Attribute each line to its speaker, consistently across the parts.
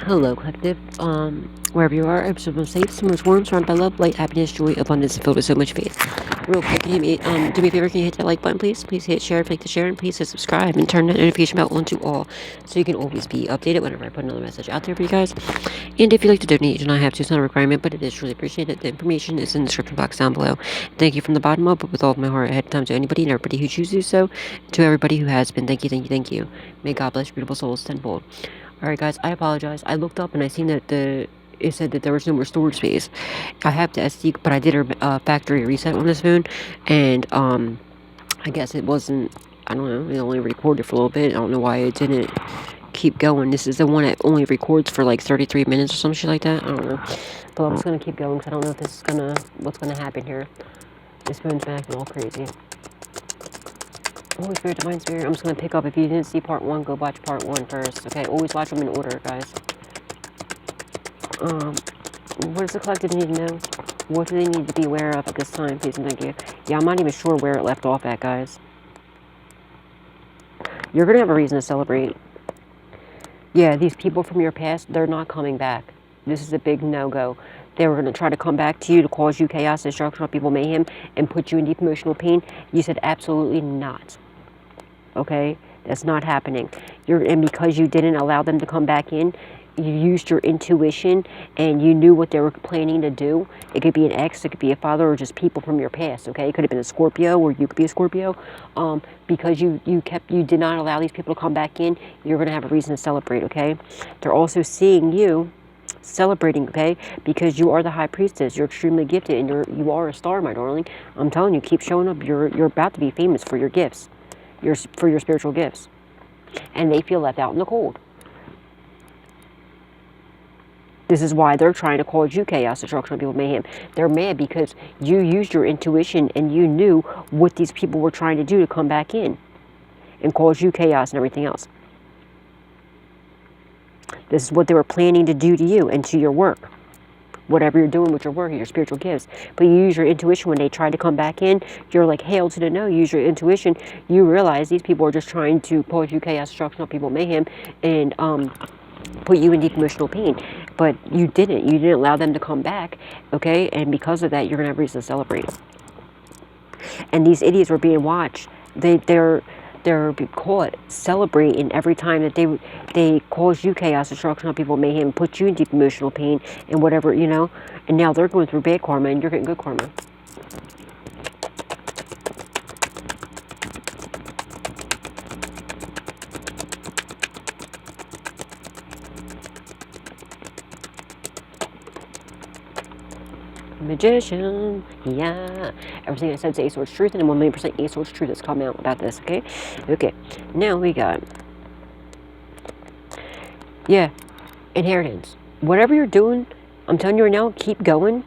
Speaker 1: Hello, collective. Wherever you are, I'm so safe, somewhere warm, surrounded by love, light, happiness, joy, abundance, and filled with so much faith. Real quick, can you, do me a favor, can you hit that like button, please? Please hit share, click the share, and please hit subscribe, and turn that notification bell on to all, so you can always be updated whenever I put another message out there for you guys. And if you'd like to donate, you do not have to, it's not a requirement, but it is truly appreciated. The information is in the description box down below. Thank you from the bottom up, but with all of my heart ahead of time to anybody and everybody who chooses to do so. To everybody who has been, thank you, thank you, thank you. May God bless your beautiful souls tenfold. Alright guys, I apologize. I looked up and I seen that it said that there was no more storage space. I have the SD, but I did a factory reset on this phone, and I guess it wasn't, I don't know, it only recorded for a little bit. I don't know why it didn't keep going. This is the one that only records for like 33 minutes or some shit like that. I don't know. But I'm just gonna keep going because I don't know if this is what's gonna happen here. This phone's been acting all crazy. Holy Spirit, Divine Spirit, I'm just going to pick up. If you didn't see part 1, go watch part 1 first, okay? Always watch them in order, guys. What does the collective need to know? What do they need to be aware of at this time, please and thank you? Yeah, I'm not even sure where it left off at, guys. You're going to have a reason to celebrate. Yeah, these people from your past, they're not coming back. This is a big no-go. They were going to try to come back to you to cause you chaos, destruction, people mayhem, and put you in deep emotional pain. You said absolutely not. Okay, that's not happening. And because you didn't allow them to come back in, you used your intuition and you knew what they were planning to do. It could be an ex, it could be a father, or just people from your past. Okay, it could have been a Scorpio, or you could be a Scorpio. Because you did not allow these people to come back in, you're gonna have a reason to celebrate. Okay, they're also seeing you celebrating, okay, because you are the high priestess. You're extremely gifted, and you are a star, my darling. I'm telling you, keep showing up. You're about to be famous for your gifts. For your spiritual gifts, and they feel left out in the cold. This is why they're trying to cause you chaos, destruction, people mayhem. They're mad because you used your intuition and you knew what these people were trying to do to come back in and cause you chaos and everything else. This is what they were planning to do to you and to your work. Whatever you're doing with your work, your spiritual gifts. But you use your intuition when they try to come back in. You're like, hail to the no. Use your intuition. You realize these people are just trying to cause you chaos, destruction, people mayhem, and put you in deep emotional pain. But you didn't. You didn't allow them to come back, okay? And because of that, you're going to have reason to celebrate. And these idiots were being watched. They're caught celebrating every time that they cause you chaos, destruction, people mayhem, put you in deep emotional pain and whatever, you know. And now they're going through bad karma and you're getting good karma. Magician, yeah. Everything I said is A Swords Truth, and 1,000,000% A Swords Truth has come out about this, okay? Okay, now we got, yeah, inheritance. Whatever you're doing, I'm telling you right now, keep going.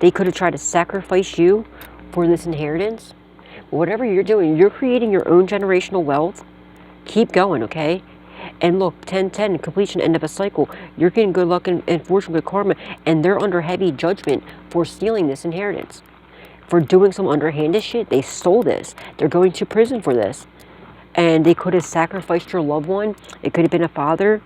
Speaker 1: They could have tried to sacrifice you for this inheritance. Whatever you're doing, you're creating your own generational wealth. Keep going, okay? And look, 10-10, completion, end of a cycle. You're getting good luck and fortune, good karma. And they're under heavy judgment for stealing this inheritance. For doing some underhanded shit. They stole this. They're going to prison for this. And they could have sacrificed your loved one. It could have been a father.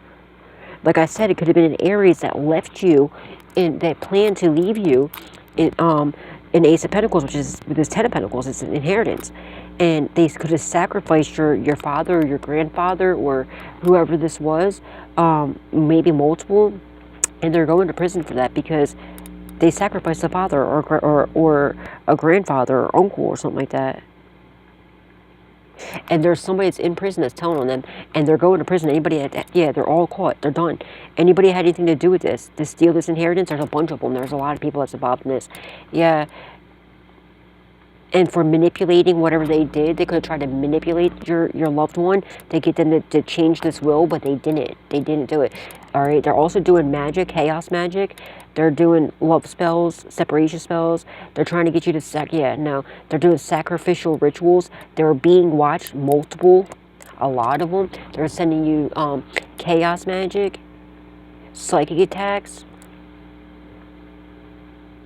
Speaker 1: Like I said, it could have been an Aries that left you, that planned to leave you in Ace of Pentacles, which is, with this 10 of Pentacles, it's an inheritance. And they could have sacrificed your father or your grandfather or whoever this was, maybe multiple, and they're going to prison for that because they sacrificed a father or a grandfather or uncle or something like that. And there's somebody that's in prison that's telling on them, and they're going to prison. Anybody, yeah, they're all caught. They're done. Anybody had anything to do with this, to steal this inheritance? There's a bunch of them. There's a lot of people that's involved in this. Yeah. And for manipulating whatever they did, they could have tried to manipulate your loved one to get them to change this will, but they didn't. They didn't do it. All right. They're also doing magic, chaos magic. They're doing love spells, separation spells. They're trying to get you to They're doing sacrificial rituals. They're being watched, a lot of them. They're sending you chaos magic, psychic attacks.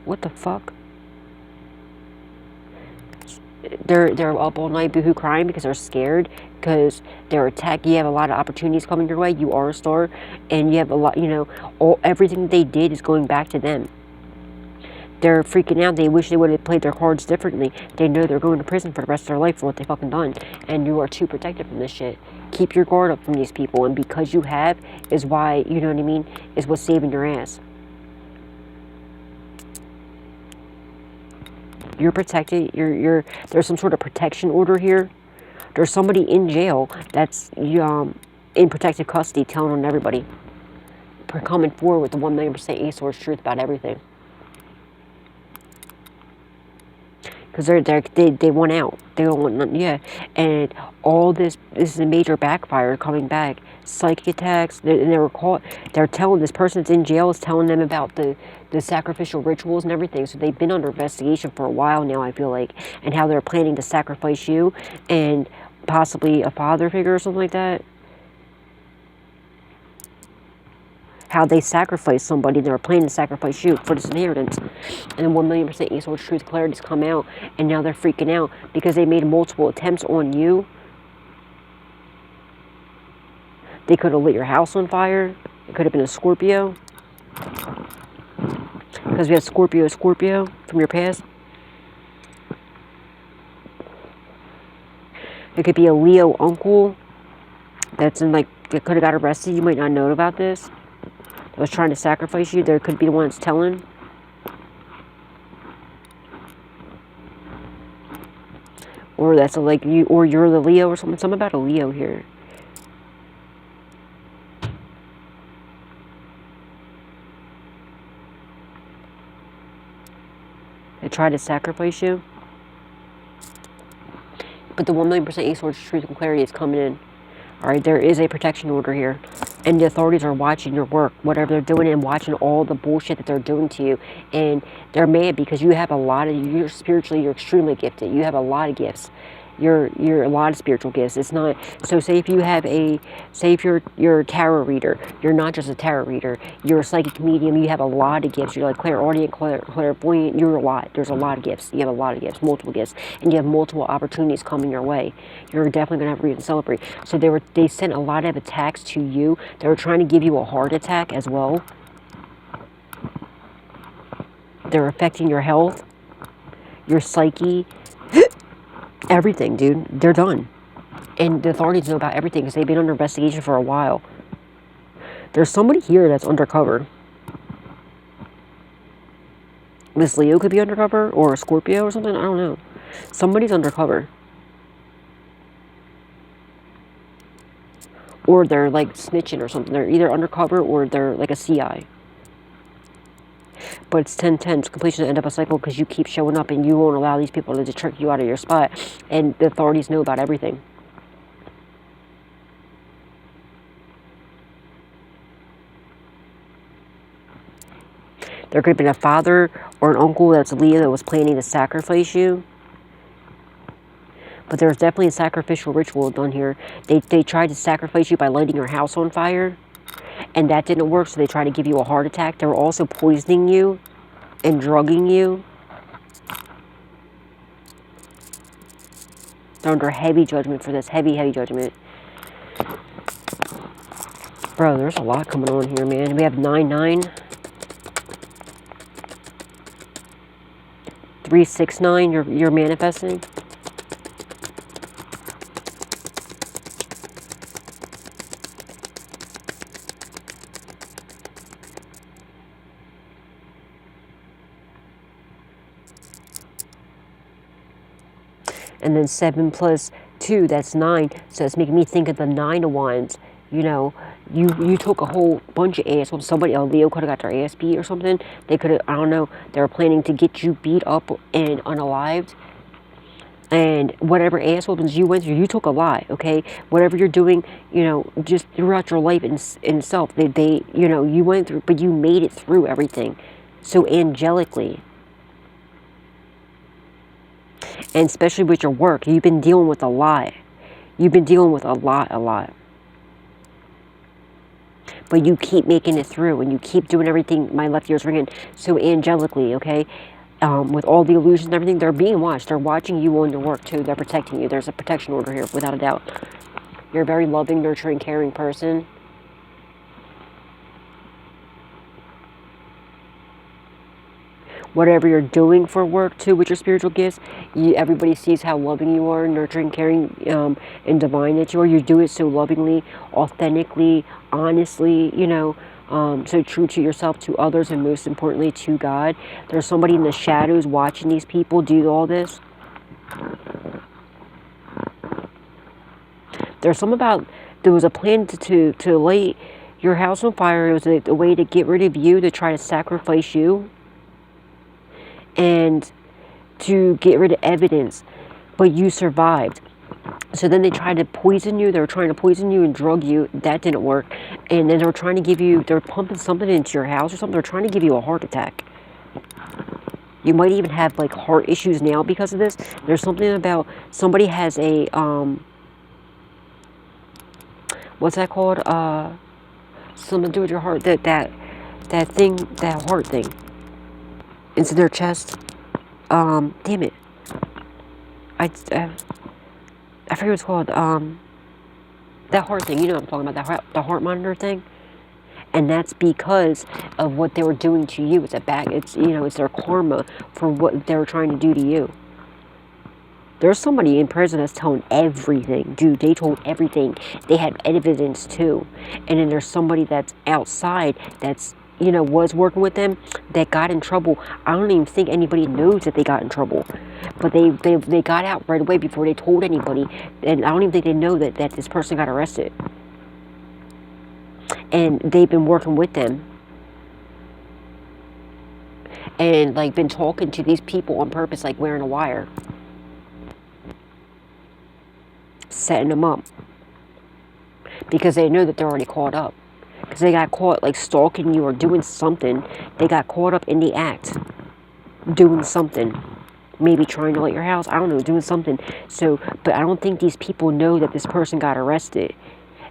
Speaker 1: What the fuck? they're up all night boohoo crying because they're scared, because they're attacked. You have a lot of opportunities coming your way. You are a star, and you have a lot, you know, everything they did is going back to them. They're freaking out. They wish they would have played their cards differently. They know they're going to prison for the rest of their life for what they fucking done. And you are too protected from this shit. Keep your guard up from these people. And because you have is why, you know what I mean, is what's saving your ass. You're protected. There's some sort of protection order here. There's somebody in jail that's in protective custody telling on everybody. Coming forward with the 1,000,000% Ace of Swords truth about everything. Because they want out. They don't want nothing. Yeah. And all this is a major backfire coming back. Psychic attacks. They're telling this person that's in jail is telling them about the sacrificial rituals and everything. So they've been under investigation for a while now, I feel like. And how they're planning to sacrifice you and possibly a father figure or something like that. How they sacrificed somebody. They were planning to sacrifice you for this inheritance. And then 1,000,000% Ace of Swords truth clarity's come out. And now they're freaking out because they made multiple attempts on you. They could have lit your house on fire. It could have been a Scorpio. Because we have Scorpio from your past. It could be a Leo uncle that's in, like, that could have got arrested. You might not know about this. That was trying to sacrifice you. There could be the one that's telling. Or that's like you, or you're the Leo or something. Something about a Leo here. They tried to sacrifice you. But the 1,000,000% Ace of Swords truth and clarity is coming in. Alright, there is a protection order here. And the authorities are watching your work, whatever they're doing, and watching all the bullshit that they're doing to you. And they're mad because you have a lot of, you're spiritually, you're extremely gifted. You have a lot of gifts. You're a lot of spiritual gifts. It's not, so say if you have say if you're a tarot reader, you're not just a tarot reader, you're a psychic medium, you have a lot of gifts. You're like clairaudient, clairvoyant, you're a lot. There's a lot of gifts. You have a lot of gifts, multiple gifts, and you have multiple opportunities coming your way. You're definitely gonna have reason to celebrate. So they sent a lot of attacks to you. They were trying to give you a heart attack as well. They're affecting your health, your psyche. Everything, dude. They're done. And the authorities know about everything because they've been under investigation for a while. There's somebody here that's undercover. This Leo could be undercover, or a Scorpio or something. I don't know. Somebody's undercover. Or they're like snitching or something. They're either undercover or they're like a CI. But it's 10-10. It's completion, the end of a cycle, because you keep showing up and you won't allow these people to trick you out of your spot. And the authorities know about everything. There could have been a father or an uncle that's Leo that was planning to sacrifice you. But there's definitely a sacrificial ritual done here. They tried to sacrifice you by lighting your house on fire. And that didn't work, so they tried to give you a heart attack. They were also poisoning you and drugging you. They're under heavy judgment for this. Heavy, heavy judgment. Bro, there's a lot coming on here, man. We have 9-9. 3-6-9, you're manifesting. And then 7 plus 2, that's 9. So it's making me think of the 9 of Wands. You know, you took a whole bunch of ass. Well, somebody, a Leo could have got their ass beat or something. They could have, I don't know, they were planning to get you beat up and unalived. And whatever ass whoopings you went through, you took a lot, okay? Whatever you're doing, you know, just throughout your life in self, they you know, you went through, but you made it through everything. So angelically. And especially with your work, you've been dealing with a lot. You've been dealing with a lot. But you keep making it through, and you keep doing everything. My left ear's ringing so angelically, okay? with all the illusions and everything, they're being watched. They're watching you on your work too. They're protecting you. There's a protection order here, without a doubt. You're a very loving, nurturing, caring person. Whatever you're doing for work too with your spiritual gifts, everybody sees how loving you are, nurturing, caring, and divine that you are. You do it so lovingly, authentically, honestly, you know, so true to yourself, to others, and most importantly to God. There's somebody in the shadows watching these people do all this. There's something about, there was a plan to light your house on fire. It was a way to get rid of you, to try to sacrifice you, and to get rid of evidence, but you survived. So then they tried to poison you. They were trying to poison you and drug you. That didn't work. And then they were trying to give you, they're pumping something into your house or something. They're trying to give you a heart attack. You might even have like heart issues now because of this. There's something about, somebody has a what's that called, something to do with your heart, that thing, that heart thing into their chest. Damn it, I forget what it's called. That heart thing, you know what I'm talking about, the heart monitor thing. And that's because of what they were doing to you. It's you know, it's their karma for what they were trying to do to you. There's somebody in prison that's telling everything. Dude, they told everything. They had evidence too. And then there's somebody that's outside that's, you know, was working with them, that got in trouble. I don't even think anybody knows that they got in trouble. But they got out right away before they told anybody. And I don't even think they know that this person got arrested. And they've been working with them. And like been talking to these people on purpose, like wearing a wire. Setting them up. Because they know that they're already caught up. Because they got caught like stalking you or doing something. They got caught up in the act. Doing something. Maybe trying to light your house. I don't know, doing something. So, but I don't think these people know that this person got arrested.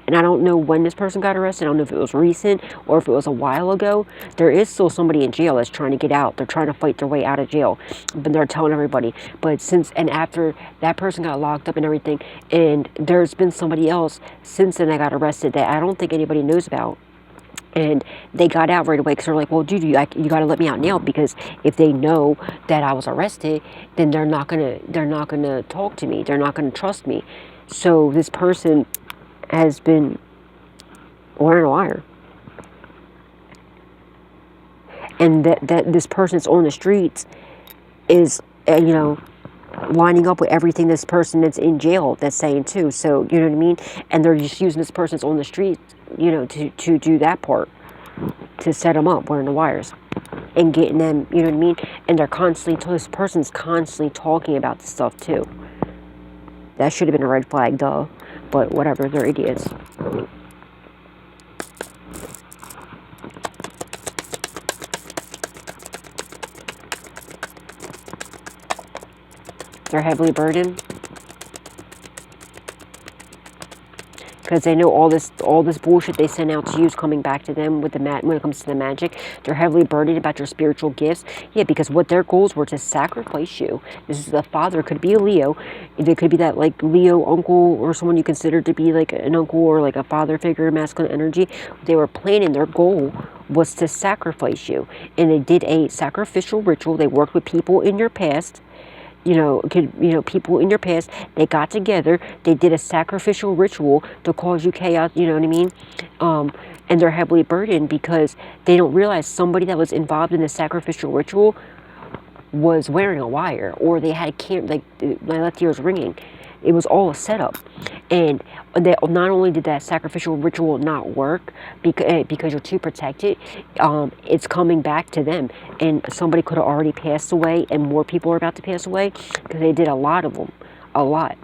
Speaker 1: And I don't know when this person got arrested. I don't know if it was recent or if it was a while ago. There is still somebody in jail that's trying to get out. They're trying to fight their way out of jail. But they're telling everybody. But since, and after that person got locked up and everything, and there's been somebody else since then that got arrested that I don't think anybody knows about. And they got out right away because they're like, well, dude, you got to let me out now, because if they know that I was arrested, then they're not gonna talk to me. They're not gonna trust me. So this person has been wearing a wire, and that this person's on the streets is, you know, lining up with everything this person that's in jail that's saying too. So you know what I mean? And they're just using this person's on the streets, you know, to do that part, to set them up, wearing the wires, and getting them, you know what I mean? And they're constantly, this person's constantly talking about this stuff too. That should have been a red flag, duh. But whatever, they're idiots. They're heavily burdened. Because they know all this bullshit they send out to you is coming back to them with when it comes to the magic. They're heavily burdened about your spiritual gifts. Yeah, because what their goals were to sacrifice you. This is the father. It could be a Leo. It could be that like Leo uncle or someone you consider to be like an uncle or like a father figure, masculine energy. They were planning, their goal was to sacrifice you. And they did a sacrificial ritual. They worked with people in your past. People in your past, they got together, they did a sacrificial ritual to cause you chaos, you know what I mean? And they're heavily burdened because they don't realize somebody that was involved in the sacrificial ritual was wearing a wire, or they had like my left ear was ringing. It was all a setup. And not only did that sacrificial ritual not work because you're too protected, it's coming back to them. And somebody could have already passed away, and more people are about to pass away because they did a lot of them. A lot.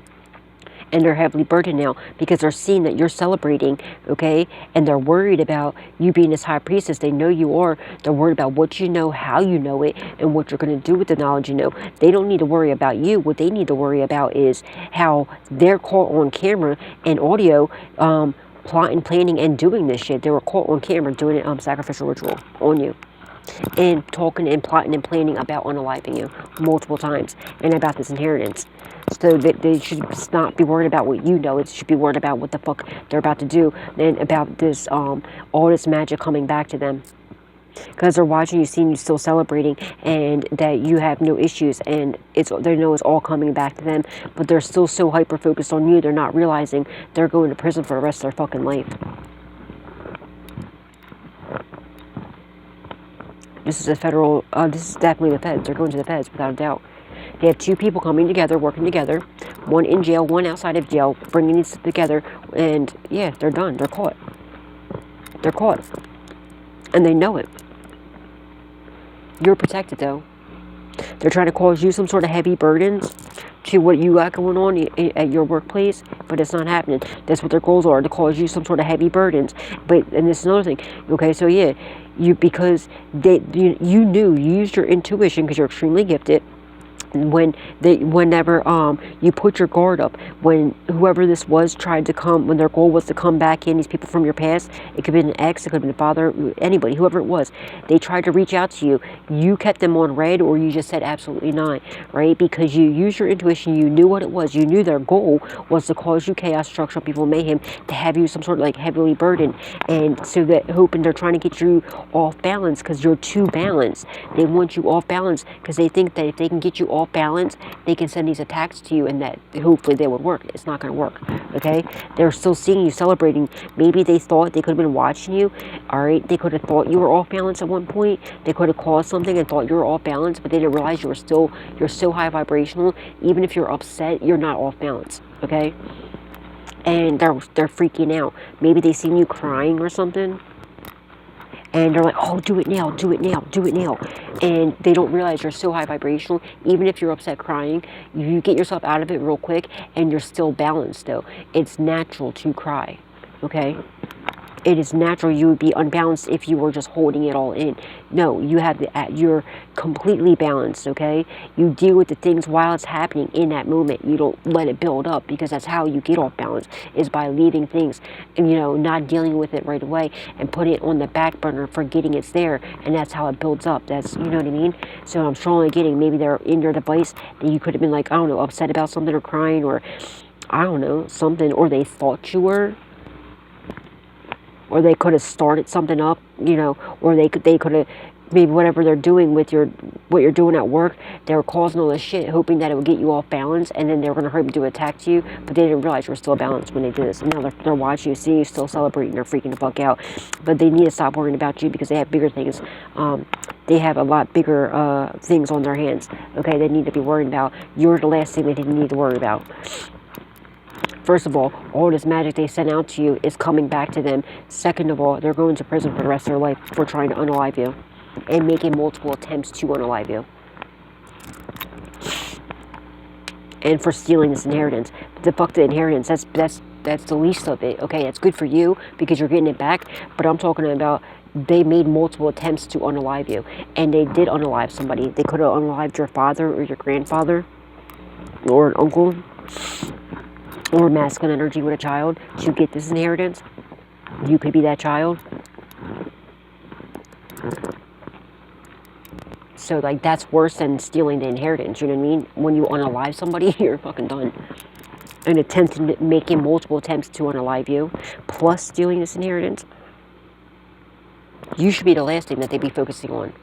Speaker 1: And they're heavily burdened now because they're seeing that you're celebrating, okay? And they're worried about you being this high priestess. They know you are. They're worried about what you know, how you know it, and what you're going to do with the knowledge you know. They don't need to worry about you. What they need to worry about is how they're caught on camera and audio, plotting, planning, and doing this shit. They were caught on camera doing it, sacrificial ritual on you. and talking and plotting and planning about unaliving you multiple times and about this inheritance. So that they should not be worried about what you know. It should be worried about what the fuck they're about to do, and about this all this magic coming back to them. Because they're watching you, seeing you still celebrating, and that you have no issues, and they know it's all coming back to them, but they're still so hyper focused on you, they're not realizing they're going to prison for the rest of their fucking life. This is a federal, this is definitely the feds. They're going to the feds, without a doubt. They have two people coming together, working together, one in jail, one outside of jail, bringing these together, and yeah, they're done. They're caught. They're caught. And they know it. You're protected, though. They're trying to cause you some sort of heavy burdens to what you got going on at your workplace, but it's not happening. That's what their goals are, to cause you some sort of heavy burdens. And this is another thing. Okay, so yeah, because you used your intuition, because you're extremely gifted. Whenever you put your guard up, when whoever this was tried to come, when their goal was to come back in, these people from your past, it could have been an ex, it could have been a father, anybody, whoever it was, they tried to reach out to you. You kept them on red, or you just said absolutely not, right? Because you used your intuition, you knew what it was, you knew their goal was to cause you chaos, destruction, people, mayhem, to have you some sort of like heavily burdened, and so that hoping they're trying to get you off balance, because you're too balanced. They want you off balance because they think that if they can get you off balance, they can send these attacks to you, and that hopefully they would work. It's not going to work, okay? They're still seeing you celebrating. Maybe they thought they could have been watching you, all right? They could have thought you were off balance at one point. They could have caused something and thought you were off balance, but they didn't realize you're so high vibrational. Even if you're upset, you're not off balance, okay? And they're freaking out. Maybe they seen you crying or something, and they're like, oh, do it now, do it now, do it now. And they don't realize you're so high vibrational. Even if you're upset crying, you get yourself out of it real quick, and you're still balanced, though. It's natural to cry, okay? It is natural. You would be unbalanced if you were just holding it all in. No, you're completely balanced, okay? You deal with the things while it's happening in that moment. You don't let it build up, because that's how you get off balance, is by leaving things and, not dealing with it right away and putting it on the back burner, forgetting it's there, and that's how it builds up. That's, you know what I mean? So I'm strongly getting, maybe they're in your device that you could have been like, I don't know, upset about something or crying, or I don't know, something, or they thought you were. Or they could have started something up, or they could have, maybe whatever they're doing with what you're doing at work, they were causing all this shit, hoping that it would get you off balance, and then they were going to hurt you to attack you, but they didn't realize you were still balanced when they did this. And now they're watching you, seeing you still celebrating, they're freaking the fuck out. But they need to stop worrying about you, because they have bigger things. They have a lot bigger things on their hands, okay? They need to be worried about. You're the last thing they need to worry about. First of all this magic they sent out to you is coming back to them. Second of all, they're going to prison for the rest of their life for trying to unalive you and making multiple attempts to unalive you. And for stealing this inheritance. The fuck the inheritance, that's the least of it, okay? It's good for you because you're getting it back, but I'm talking about they made multiple attempts to unalive you, and they did unalive somebody. They could have unalived your father or your grandfather or an uncle, or masculine energy with a child to get this inheritance. You could be that child. So, like, that's worse than stealing the inheritance, you know what I mean? When you unalive somebody, you're fucking done. Making multiple attempts to unalive you, plus stealing this inheritance, you should be the last thing that they be focusing on.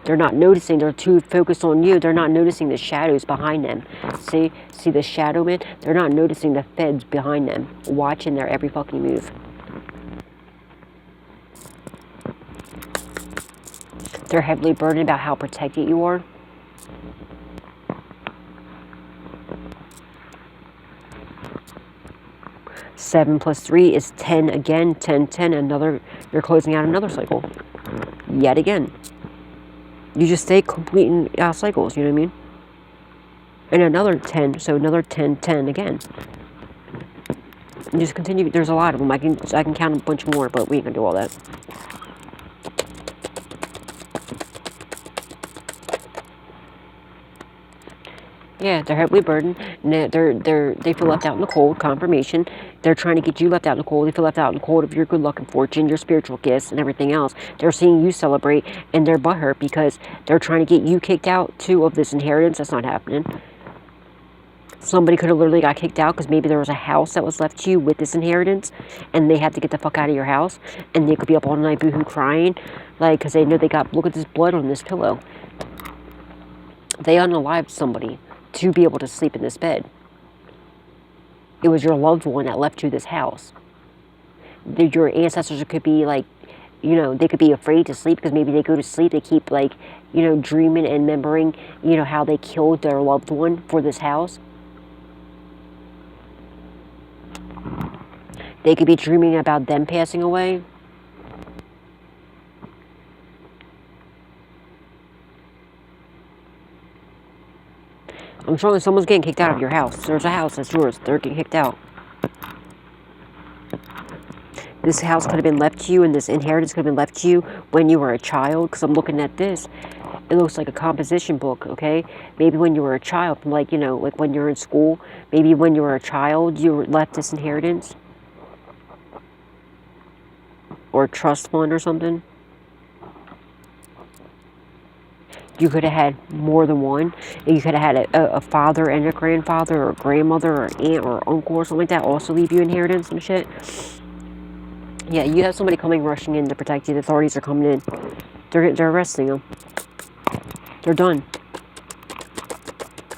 Speaker 1: They're not noticing. They're too focused on you. They're not noticing the shadows behind them. See the shadow man? They're not noticing the feds behind them, watching their every fucking move. They're heavily burdened about how protected you are. Seven plus 3 is 10 again. 10, 10. You're closing out another cycle. Yet again. You just stay completing cycles, you know what I mean? And another 10, so another 10, 10 again. And just continue. There's a lot of them. I can count a bunch more, but we ain't gonna do all that. Yeah, they're heavily burdened. And they feel left out in the cold. Confirmation. They're trying to get you left out in the cold. They feel left out in the cold of your good luck and fortune, your spiritual gifts, and everything else. They're seeing you celebrate, and they're butthurt because they're trying to get you kicked out, too, of this inheritance. That's not happening. Somebody could have literally got kicked out because maybe there was a house that was left to you with this inheritance, and they had to get the fuck out of your house, and they could be up all night boohoo crying, like, because they know they got, look at this blood on this pillow. They unalived somebody to be able to sleep in this bed. It was your loved one that left you this house. Your ancestors could be like, you know, they could be afraid to sleep because maybe they go to sleep, they keep like, you know, dreaming and remembering, you know, how they killed their loved one for this house. They could be dreaming about them passing away. I'm showing someone's getting kicked out of your house. There's a house that's yours. They're getting kicked out. This house could have been left to you, and this inheritance could have been left to you when you were a child. Because I'm looking at this. It looks like a composition book, okay? Maybe when you were a child, like, you know, like when you were in school. Maybe when you were a child, you were left this inheritance. Or a trust fund or something. You could have had more than one. You could have had a father and a grandfather or a grandmother or an aunt or uncle or something like that also leave you inheritance and shit. Yeah, you have somebody coming rushing in to protect you. The authorities are coming in. They're arresting them. They're done.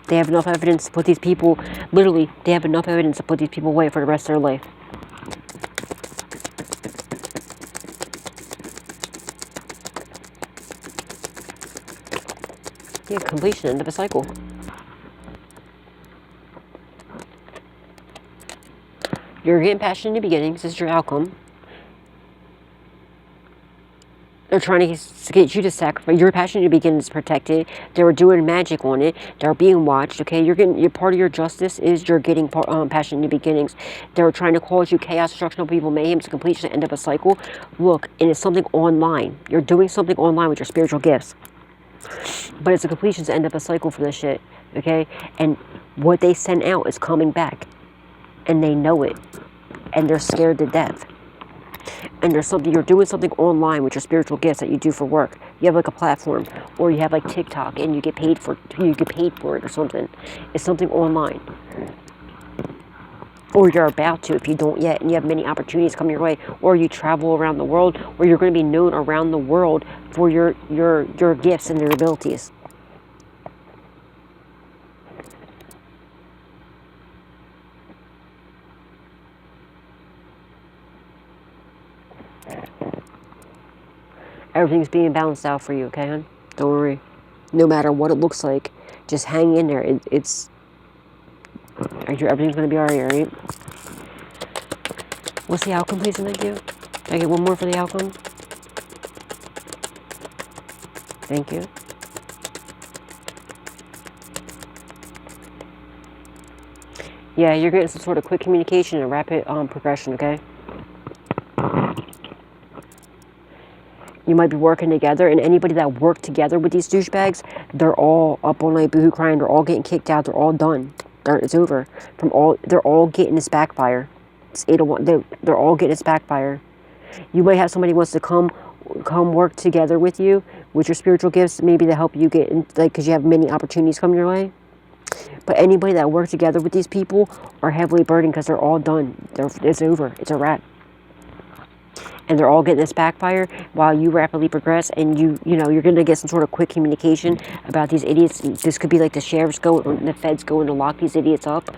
Speaker 1: They have enough evidence to put these people, literally, they have enough evidence to put these people away for the rest of their life. Yeah, completion, end of a cycle. You're getting past in the beginnings. This is your outcome. They're trying to get you to sacrifice. Your passion in the beginning is protected. They were doing magic on it. They're being watched. Okay, you're getting. Your part of your justice is you're getting passion in the beginnings. They're trying to cause you chaos, destruction, upheaval, mayhem, to completion, end of a cycle. Look, and it's something online. You're doing something online with your spiritual gifts. But it's a completion, end of a cycle for this shit. Okay, and what they sent out is coming back, and they know it, and they're scared to death. And there's something, you're doing something online with your spiritual gifts that you do for work. You have like a platform, or you have like TikTok, and you get paid for it or something. It's something online, or you're about to if you don't yet, and you have many opportunities coming your way, or you travel around the world, or you're going to be known around the world for your gifts and your abilities. Everything's being balanced out for you, okay, hon? Don't worry. No matter what it looks like, just hang in there. Everything's going to be alright? What's the outcome, please, and thank you? Can I get one more for the outcome? Thank you. Yeah, you're getting some sort of quick communication and rapid progression, okay? You might be working together, and anybody that worked together with these douchebags, they're all up all night boohoo crying. They're all getting kicked out. They're all done. It's over. They're all getting this backfire. It's 801. They're all getting this backfire. You might have somebody who wants to come work together with you with your spiritual gifts, maybe to help you get in, like, because you have many opportunities coming your way. But anybody that worked together with these people are heavily burdened because they're all done. It's over. It's a wrap. And they're all getting this backfire while you rapidly progress, and you know you're going to get some sort of quick communication about these idiots. This could be like the sheriffs the feds going to lock these idiots up.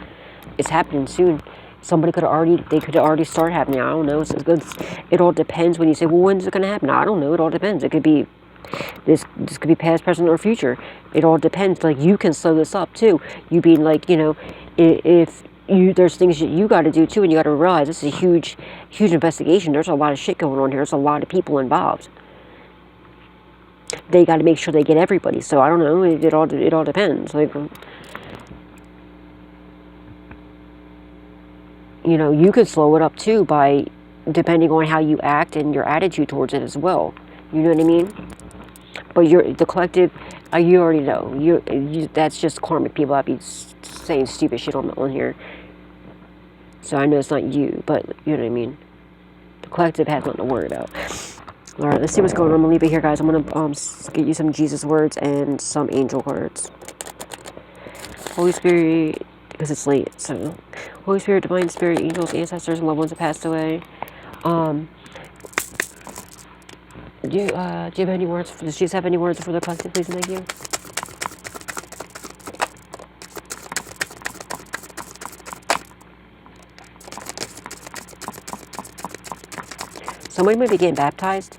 Speaker 1: It's happening soon. They could already start happening. I don't know. It all depends. When you say, well, when's it going to happen? I don't know. It all depends. It could be this could be past, present, or future. It all depends. Like, you can slow this up too. You being like, you know, if there's things that you got to do too, and you got to realize this is a huge investigation. There's a lot of shit going on here. There's a lot of people involved. They got to make sure they get everybody. So I don't know. It all depends. Like, you know, you can slow it up too by depending on how you act and your attitude towards it as well. You know what I mean? But the collective. You already know. That's just karmic people that be saying stupid shit on here. So I know it's not you, but you know what I mean. The collective has nothing to worry about. All right, let's see what's going on. I'm gonna leave it here, guys. I'm gonna get you some Jesus words and some angel cards. Holy Spirit, because it's late. So, Holy Spirit, Divine Spirit, angels, ancestors, and loved ones that passed away. Do you have any words? Does Jesus have any words for the collective, please and thank you? Somebody might be getting baptized.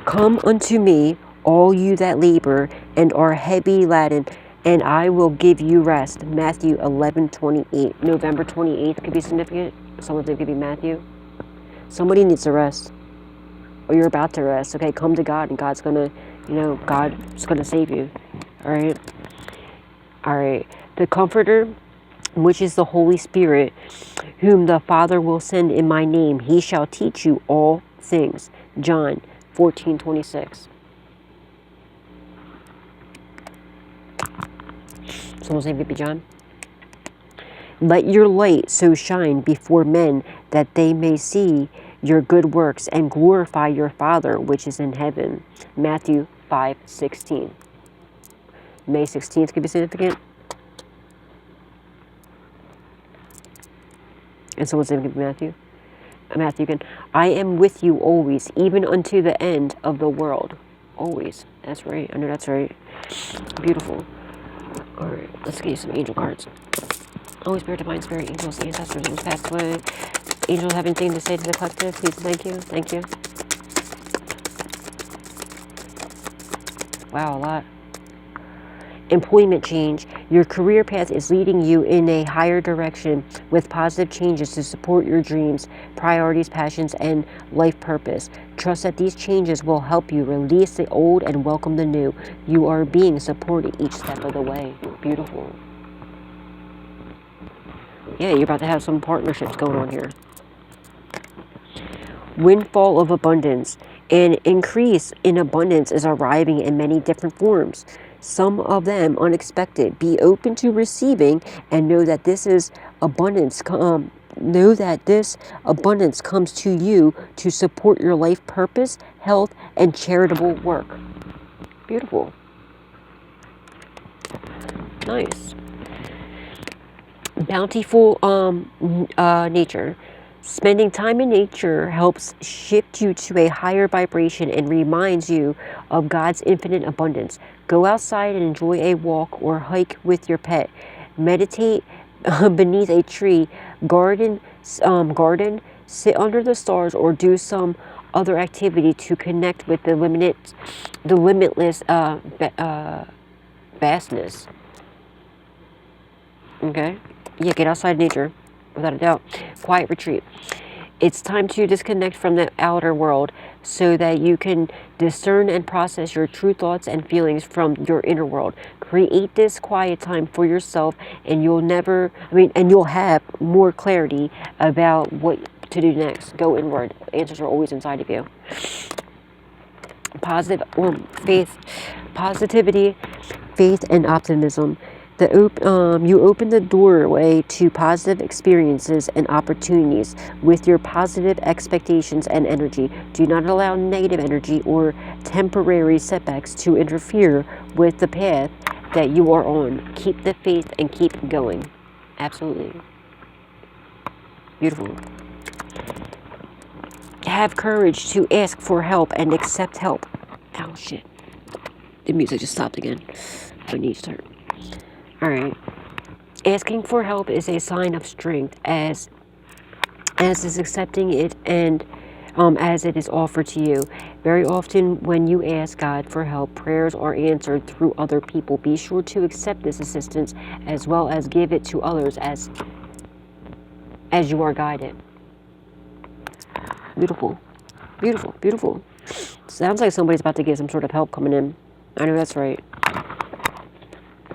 Speaker 1: Come unto me, all you that labor and are heavy laden, and I will give you rest. Matthew 11:28. November 28th could be significant. Someone's going to give you Matthew. Somebody needs to rest. Or you're about to rest. Okay, come to God, and God's going to, God's going to save you. All right? All right. The Comforter, which is the Holy Spirit, whom the Father will send in my name, he shall teach you all things. John 14:26. Someone's name could be John. Let your light so shine before men that they may see your good works and glorify your Father which is in heaven. Matthew 5:16. May 16th could be significant. And someone's name could be Matthew. Matthew again. I am with you always, even unto the end of the world. Always. That's right. I know that's right. Beautiful. Alright, let's get you some angel cards. Holy Spirit, Divine Spirit, angels, ancestors, who's passed away. Angels have anything to say to the collective? Please, thank you. Thank you. Wow, a lot. Employment change. Your career path is leading you in a higher direction with positive changes to support your dreams, priorities, passions, and life purpose. Trust that these changes will help you release the old and welcome the new. You are being supported each step of the way. Beautiful. Yeah, you're about to have some partnerships going on here. Windfall of abundance. An increase in abundance is arriving in many different forms. Some of them unexpected. Be open to receiving and know that this is abundance. Know that this abundance comes to you to support your life purpose, health, and charitable work. Beautiful. Nice. Bountiful nature. Spending time in nature helps shift you to a higher vibration and reminds you of God's infinite abundance. Go outside and enjoy a walk or hike with your pet. Meditate beneath a tree, garden, sit under the stars, or do some other activity to connect with the limitless vastness. Okay? Yeah, get outside nature. Without a doubt. Quiet retreat. It's time to disconnect from the outer world so that you can discern and process your true thoughts and feelings from your inner world. Create this quiet time for yourself and you'll have more clarity about what to do next. Go inward. Answers are always inside of you. Positivity, faith, and optimism. You open the doorway to positive experiences and opportunities with your positive expectations and energy. Do not allow negative energy or temporary setbacks to interfere with the path that you are on. Keep the faith and keep going. Absolutely. Beautiful. Have courage to ask for help and accept help. Oh, shit. The music just stopped again. My knees hurt. Alright. Asking for help is a sign of strength as is accepting it and as it is offered to you. Very often when you ask God for help, prayers are answered through other people. Be sure to accept this assistance as well as give it to others as you are guided. Beautiful. Beautiful. Beautiful. Sounds like somebody's about to get some sort of help coming in. I know that's right.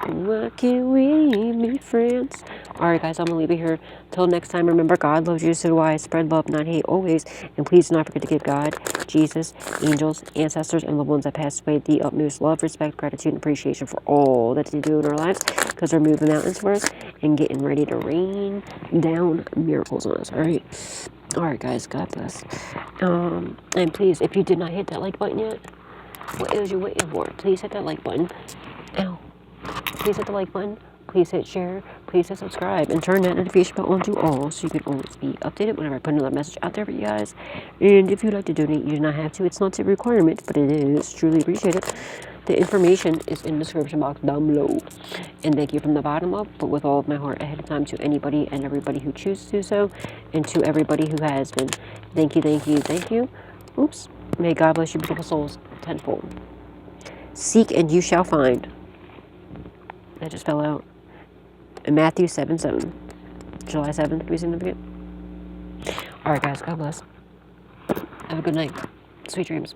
Speaker 1: Why can't we be friends? Alright, guys, I'm going to leave it here. Till next time, remember, God loves you, so do I. Spread love, not hate, always. And please do not forget to give God, Jesus, angels, ancestors, and loved ones that passed away the utmost love, respect, gratitude, and appreciation for all that they do in our lives, because they're moving mountains for us and getting ready to rain down miracles on us, alright? Alright, guys, God bless. And please, if you did not hit that like button yet, what is you waiting for? Please hit that like button. Ow. Please hit the like button. Please hit share. Please hit subscribe. And turn that notification bell on to all so you can always be updated whenever I put another message out there for you guys. And if you'd like to donate, you do not have to. It's not a requirement, but it is truly appreciated. The information is in the description box down below. And thank you from the bottom up, but with all of my heart ahead of time to anybody and everybody who chooses to do so. And to everybody who has been. Thank you, thank you, thank you. Oops. May God bless you beautiful souls tenfold. Seek and you shall find. That just fell out. In Matthew 7:7. July 7th, to be significant. Alright, guys, God bless. Have a good night. Sweet dreams.